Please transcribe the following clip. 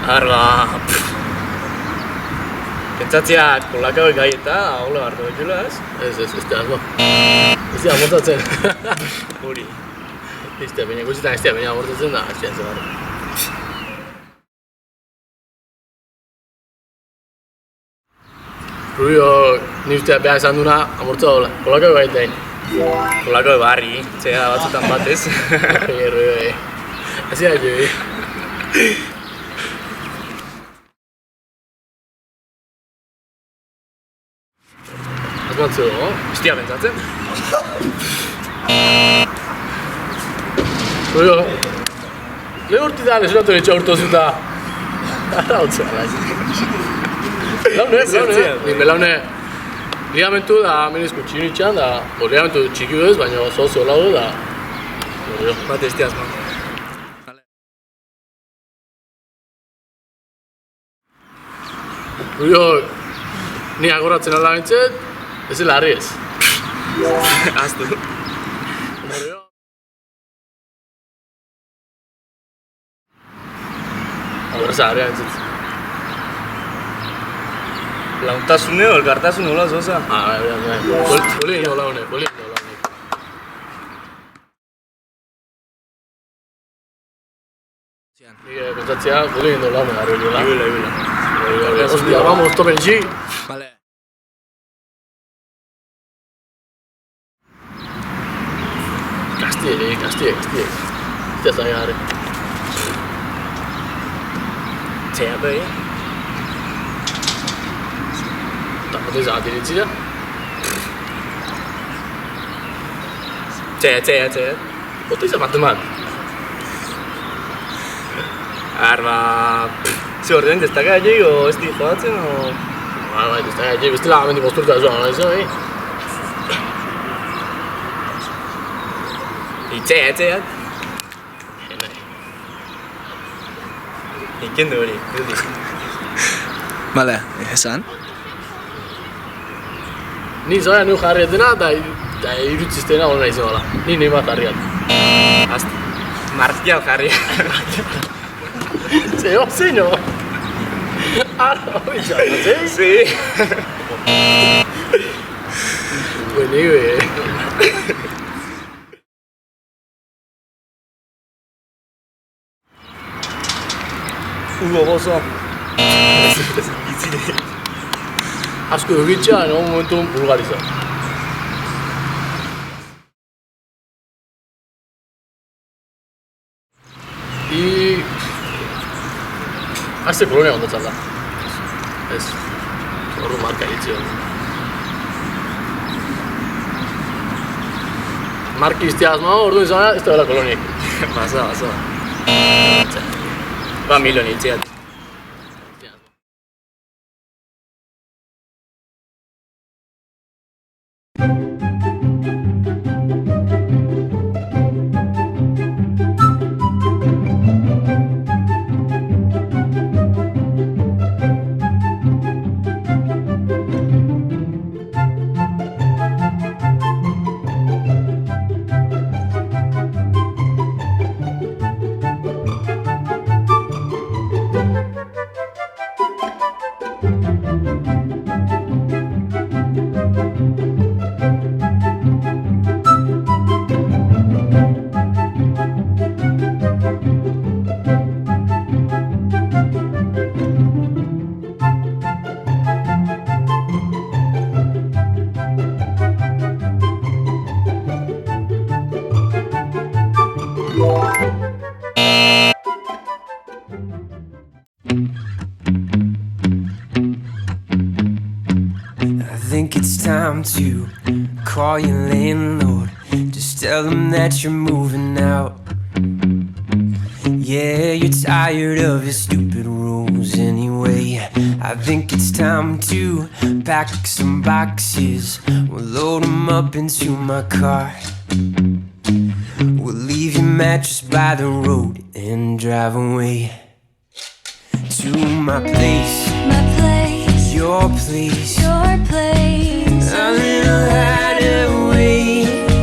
Arba... Pentsatzeak kolakau gai eta hola hartu dutela, ez? Ez da asmo. Ez da amortatzen. Hori. Ez da, baina guztietan ez da, baina amortatzen da, ez da gara. Rubio, ni ustea behar esan duna amortza dola, kolakau gai dain. Kolakau barri, txea batzutan batez. Rubio, ez da jo, Azmantzu, no? Estia pentsatzen. Rubio, lehen urtitan lesionatu nitxo urtozu eta... Ara hotzea, laiz. Laune, nime laune... Ligamentu da menizko txinitxan da... Ligamentu txiki ez, baina oso lau da... Bat estia azman. Rubio, ni agoratzen ala bintzet, ez dela harri ez. Aztu. Agorratzen harria bintzet. Launtasune o elkartasune hola zoza? Bai. Bolin no laune. Ni pentsatzea, bolin no laune harri dela. Ibila. Hostia, vamos, tomen G. Vale. Kastie. Eta zain harri. Txea behi. Eta bote zahat iritzia. Txea. Bote izan bat. Arba... Ze orden, destaka egin o ez di joatzen o... Bai, destaka egin, bestela amendi posturta ez duan, ez da, Txea. Ikendu hori, Vale, esan? Ni zoia niu jarrietena eta irutziztena hona izan bala. Ni bat jarriat. Azte. Martial jarri. Zeo, zeino? Ara, hoi txarra, zei? Si. Buenibe. Hugo Bozo. Asko egitxea, en un momentu vulgarizan. Azte kolonia ondatzen da. Ez. Horru marka egitzio. Marki iztea azma, ordu izan ez da bela kolonik. Baza. Ba milion itziat. think it's time to call your landlord. Just tell him that you're moving out. Yeah, you're tired of his stupid rules anyway. I think it's time to pack some boxes. We'll load them up into my car. We'll leave your mattress by the road and drive away to my place. My place, Your place. your place. A little hideaway.